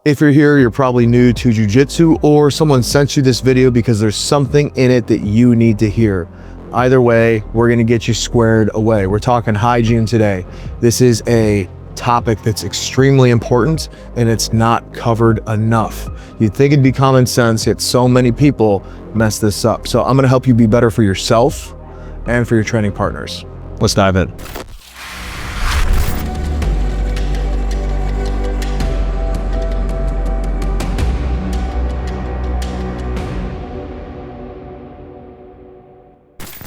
If you're here, you're probably new to jiu-jitsu, or someone sent you this video because there's something in it that you need to hear. Either way, we're gonna get you squared away. We're talking hygiene today. This is a topic that's extremely important and it's not covered enough. You'd think it'd be common sense, yet so many people mess this up. So I'm gonna help you be better for yourself and for your training partners. Let's dive in.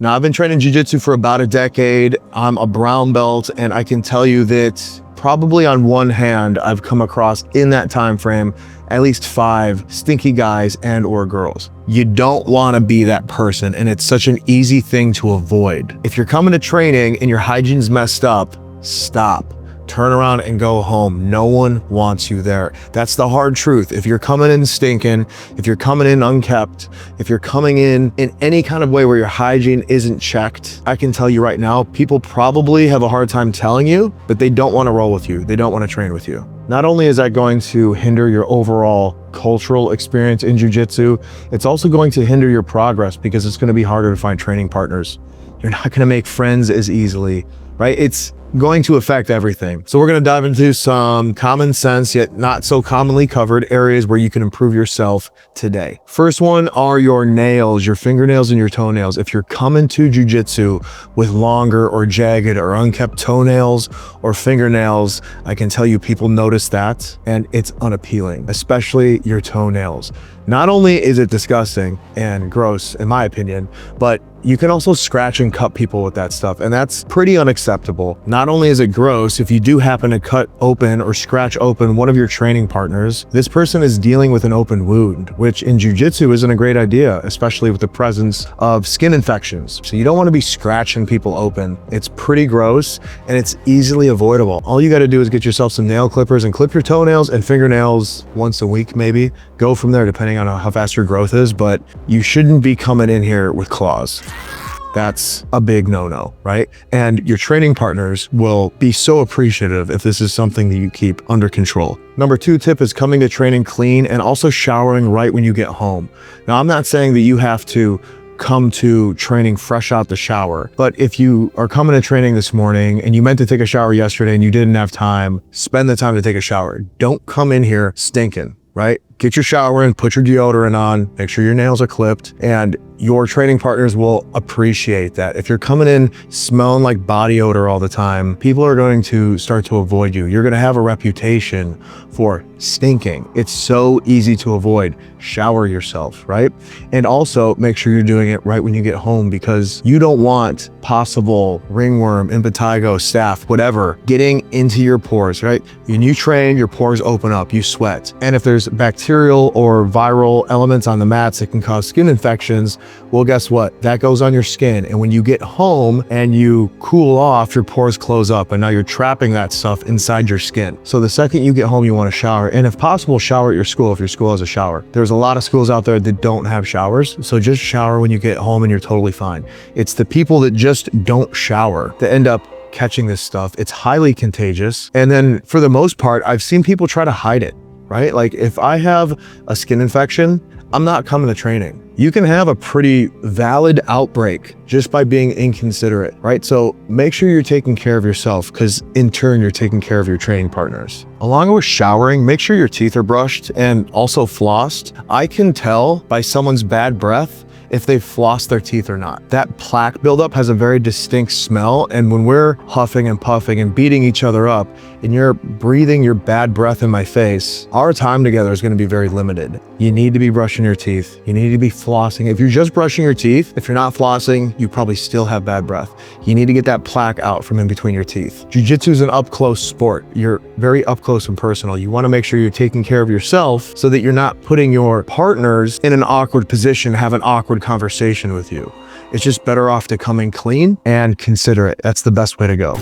Now, I've been training jiu-jitsu for about a decade. I'm a brown belt, and I can tell you that probably on one hand, I've come across in that time frame at least 5 stinky guys and or girls. You don't want to be that person, and it's such an easy thing to avoid. If you're coming to training and your hygiene's messed up, stop. Turn around and go home. No one wants you there. That's the hard truth. If you're coming in stinking, if you're coming in unkept, if you're coming in any kind of way where your hygiene isn't checked, I can tell you right now, people probably have a hard time telling you, but they don't want to roll with you. They don't want to train with you. Not only is that going to hinder your overall cultural experience in jiu-jitsu, it's also going to hinder your progress because it's going to be harder to find training partners. You're not going to make friends as easily, right? It's going to affect everything. So we're going to dive into some common sense yet not so commonly covered areas where you can improve yourself today. First one are your nails, your fingernails and your toenails. If you're coming to jiu-jitsu with longer or jagged or unkept toenails or fingernails, I can tell you people notice that and it's unappealing, especially your toenails. Not only is it disgusting and gross, in my opinion, but you can also scratch and cut people with that stuff, and that's pretty unacceptable. Not only is it gross, if you do happen to cut open or scratch open one of your training partners, this person is dealing with an open wound, which in jiu-jitsu isn't a great idea, especially with the presence of skin infections. So you don't want to be scratching people open. It's pretty gross and it's easily avoidable. All you got to do is get yourself some nail clippers and clip your toenails and fingernails once a week, maybe. Go from there depending on how fast your growth is, but you shouldn't be coming in here with claws. That's a big no-no, right? And your training partners will be so appreciative if this is something that you keep under control. Number 2 tip is coming to training clean and also showering right when you get home. Now, I'm not saying that you have to come to training fresh out the shower, but if you are coming to training this morning and you meant to take a shower yesterday and you didn't have time, spend the time to take a shower. Don't come in here stinking, right? Get your shower in, put your deodorant on, make sure your nails are clipped, and your training partners will appreciate that. If you're coming in smelling like body odor all the time, people are going to start to avoid you. You're going to have a reputation for stinking. It's so easy to avoid. Shower yourself, right? And also make sure you're doing it right when you get home, because you don't want possible ringworm, impetigo, staph, whatever, getting into your pores, right? When you train, your pores open up, you sweat. And if there's bacterial or viral elements on the mats that can cause skin infections, well, guess what? That goes on your skin. And when you get home and you cool off, your pores close up and now you're trapping that stuff inside your skin. So the second you get home, you want to shower. And if possible, shower at your school if your school has a shower. There's a lot of schools out there that don't have showers. So just shower when you get home and you're totally fine. It's the people that just don't shower that end up catching this stuff. It's highly contagious. And then for the most part, I've seen people try to hide it, right? Like if I have a skin infection, I'm not coming to training. You can have a pretty valid outbreak just by being inconsiderate, right? So make sure you're taking care of yourself, because in turn, you're taking care of your training partners. Along with showering, make sure your teeth are brushed and also flossed. I can tell by someone's bad breath if they've flossed their teeth or not. That plaque buildup has a very distinct smell, and when we're huffing and puffing and beating each other up and you're breathing your bad breath in my face, our time together is going to be very limited. You need to be brushing your teeth. You need to be flossing. If you're just brushing your teeth, if you're not flossing, you probably still have bad breath. You need to get that plaque out from in between your teeth. Jiu-jitsu is an up-close sport. You're very up close and personal. You want to make sure you're taking care of yourself so that you're not putting your partners in an awkward position, have an awkward conversation with you. It's just better off to come in clean and considerate. That's the best way to go.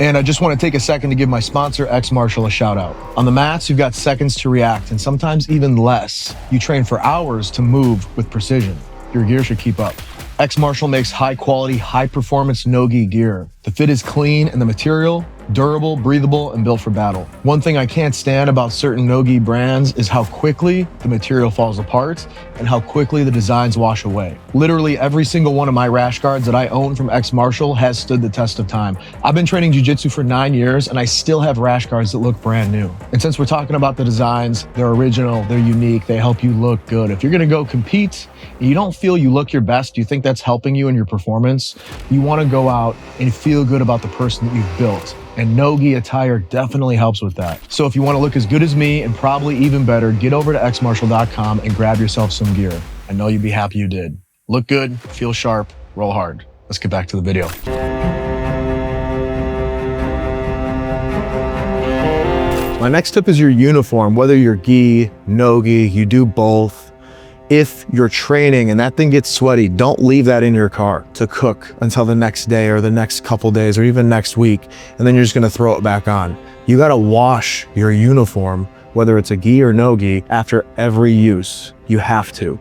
And I just want to take a second to give my sponsor, X Martial, a shout out. On the mats, you've got seconds to react and sometimes even less. You train for hours to move with precision. Your gear should keep up. X Martial makes high quality, high performance no-gi gear. The fit is clean and the material Durable, breathable, and built for battle. One thing I can't stand about certain no-gi brands is how quickly the material falls apart and how quickly the designs wash away. Literally every single one of my rash guards that I own from X-Martial has stood the test of time. I've been training jiu-jitsu for 9 years and I still have rash guards that look brand new. And since we're talking about the designs, they're original, they're unique, they help you look good. If you're gonna go compete and you don't feel you look your best, you think that's helping you in your performance, you wanna go out and feel good about the person that you've built. And no-gi attire definitely helps with that. So if you want to look as good as me and probably even better, get over to xmartial.com and grab yourself some gear. I know you'd be happy you did. Look good, feel sharp, roll hard. Let's get back to the video. My next tip is your uniform. Whether you're gi, no-gi, you do both. If you're training and that thing gets sweaty, don't leave that in your car to cook until the next day or the next couple days or even next week, and then you're just gonna throw it back on. You gotta wash your uniform, whether it's a gi or no gi, after every use. You have to,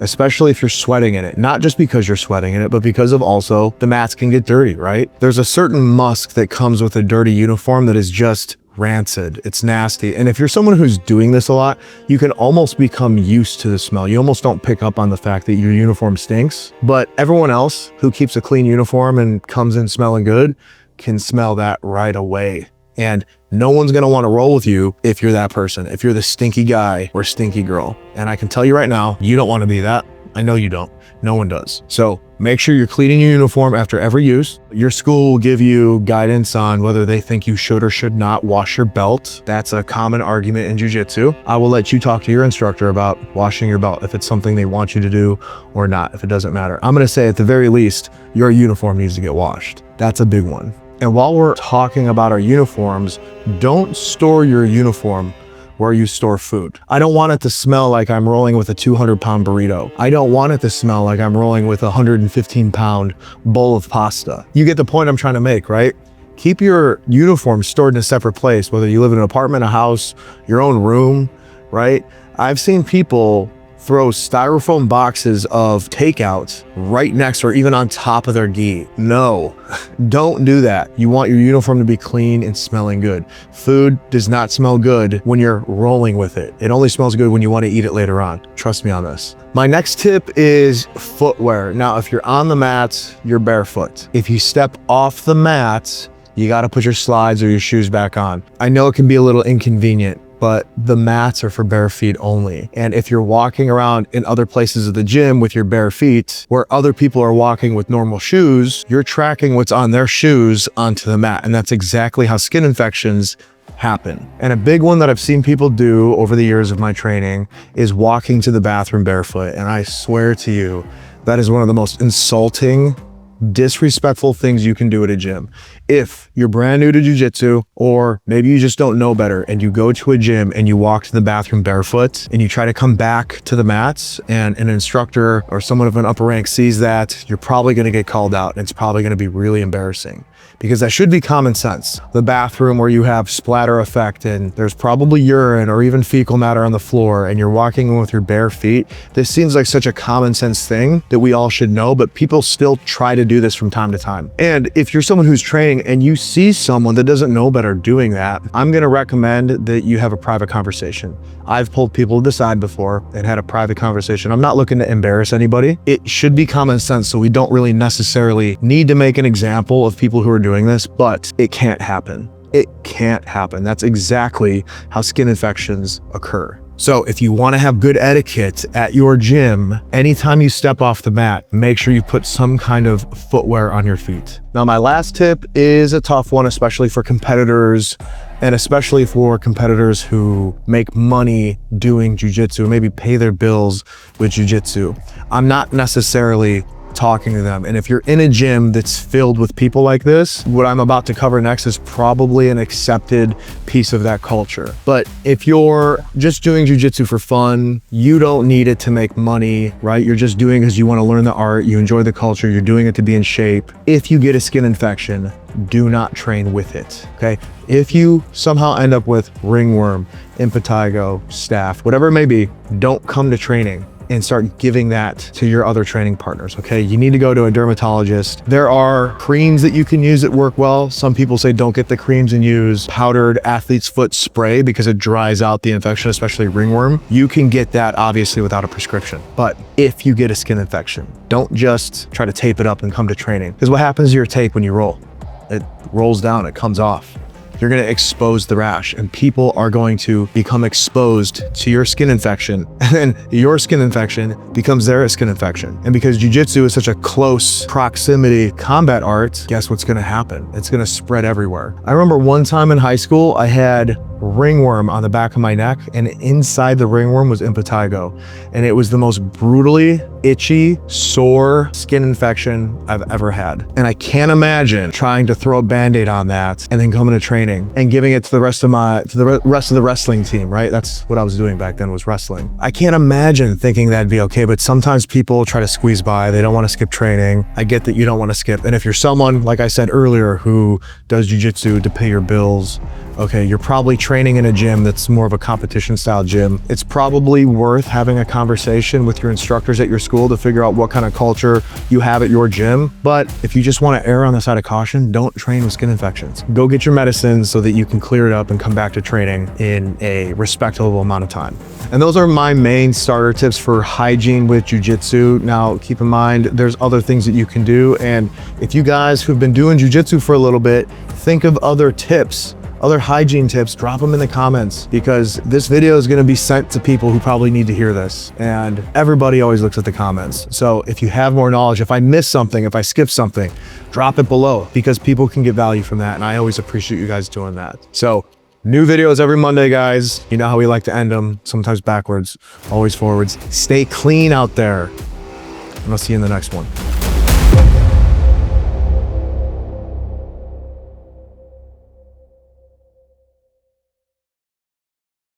especially if you're sweating in it. Not just because you're sweating in it, but because of also the mats can get dirty, right? There's a certain musk that comes with a dirty uniform that is just rancid. It's nasty. And if you're someone who's doing this a lot, you can almost become used to the smell. You almost don't pick up on the fact that your uniform stinks, but everyone else who keeps a clean uniform and comes in smelling good can smell that right away. And no one's gonna wanna roll with you if you're that person, if you're the stinky guy or stinky girl. And I can tell you right now, you don't wanna be that. I know you don't. No one does. So make sure you're cleaning your uniform after every use. Your school will give you guidance on whether they think you should or should not wash your belt. That's a common argument in jiu-jitsu. I will let you talk to your instructor about washing your belt, if it's something they want you to do or not, if it doesn't matter. I'm gonna say at the very least, your uniform needs to get washed. That's a big one. And while we're talking about our uniforms, don't store your uniform where you store food. I don't want it to smell like I'm rolling with a 200-pound burrito. I don't want it to smell like I'm rolling with a 115-pound bowl of pasta. You get the point I'm trying to make, right? Keep your uniform stored in a separate place, whether you live in an apartment, a house, your own room, right? I've seen people throw styrofoam boxes of takeouts right next or even on top of their gi. No, don't do that. You want your uniform to be clean and smelling good. Food does not smell good when you're rolling with it. It only smells good when you want to eat it later on. Trust me on this. My next tip is footwear. Now, if you're on the mats, you're barefoot. If you step off the mats, you got to put your slides or your shoes back on. I know it can be a little inconvenient, but the mats are for bare feet only. And if you're walking around in other places of the gym with your bare feet, where other people are walking with normal shoes, you're tracking what's on their shoes onto the mat. And that's exactly how skin infections happen. And a big one that I've seen people do over the years of my training is walking to the bathroom barefoot. And I swear to you, that is one of the most insulting, disrespectful things you can do at a gym. If you're brand new to jiu-jitsu, or maybe you just don't know better and you go to a gym and you walk to the bathroom barefoot and you try to come back to the mats and an instructor or someone of an upper rank sees that, you're probably going to get called out and it's probably going to be really embarrassing, because that should be common sense. The bathroom where you have splatter effect and there's probably urine or even fecal matter on the floor and you're walking in with your bare feet. This seems like such a common sense thing that we all should know, but people still try to do this from time to time. And if you're someone who's training and you see someone that doesn't know better doing that, I'm going to recommend that you have a private conversation. I've pulled people to the side before and had a private conversation. I'm not looking to embarrass anybody. It should be common sense, so we don't really necessarily need to make an example of people who are doing this, but it can't happen. It can't happen. That's exactly how skin infections occur. So if you want to have good etiquette at your gym, anytime you step off the mat, make sure you put some kind of footwear on your feet. Now, my last tip is a tough one, especially for competitors, and especially for competitors who make money doing jiu-jitsu, maybe pay their bills with jiu-jitsu. I'm not necessarily talking to them. And if you're in a gym that's filled with people like this, what I'm about to cover next is probably an accepted piece of that culture. But if you're just doing jiu-jitsu for fun, you don't need it to make money, right? You're just doing it because you want to learn the art, you enjoy the culture, you're doing it to be in shape. If you get a skin infection, do not train with it, okay? If you somehow end up with ringworm, impetigo, staph, whatever it may be, don't come to training. and start giving that to your other training partners, okay? You need to go to a dermatologist. There are creams that you can use that work well. Some people say don't get the creams and use powdered athlete's foot spray because it dries out the infection, especially ringworm. You can get that obviously without a prescription. But if you get a skin infection, don't just try to tape it up and come to training. Because what happens to your tape when you roll? It rolls down, it comes off. You're going to expose the rash, and people are going to become exposed to your skin infection, and then your skin infection becomes their skin infection. And because jiu-jitsu is such a close proximity combat art, guess what's going to happen? It's going to spread everywhere. I remember one time in high school, I had ringworm on the back of my neck, and inside the ringworm was impetigo, and it was the most brutally itchy, sore skin infection I've ever had. And I can't imagine trying to throw a band-aid on that and then coming to training and giving it to the rest of the wrestling team, right? That's what I was doing back then, was wrestling. I can't imagine thinking that'd be okay, but sometimes people try to squeeze by. They don't want to skip training. I get that you don't want to skip. And if you're someone, like I said earlier, who does jiu-jitsu to pay your bills, okay, you're probably training in a gym that's more of a competition style gym. It's probably worth having a conversation with your instructors at your school to figure out what kind of culture you have at your gym. But if you just want to err on the side of caution, don't train with skin infections. Go get your medicines so that you can clear it up and come back to training in a respectable amount of time. And those are my main starter tips for hygiene with jiu-jitsu. Now, keep in mind, there's other things that you can do. And if you guys who've been doing jiu-jitsu for a little bit, think of other tips, other hygiene tips, drop them in the comments, because this video is going to be sent to people who probably need to hear this, and everybody always looks at the comments. So if you have more knowledge, if I miss something, if I skip something, drop it below, because people can get value from that, and I always appreciate you guys doing that. So new videos every Monday, guys. You know how we like to end them, sometimes backwards, always forwards. Stay clean out there, and I'll see you in the next one.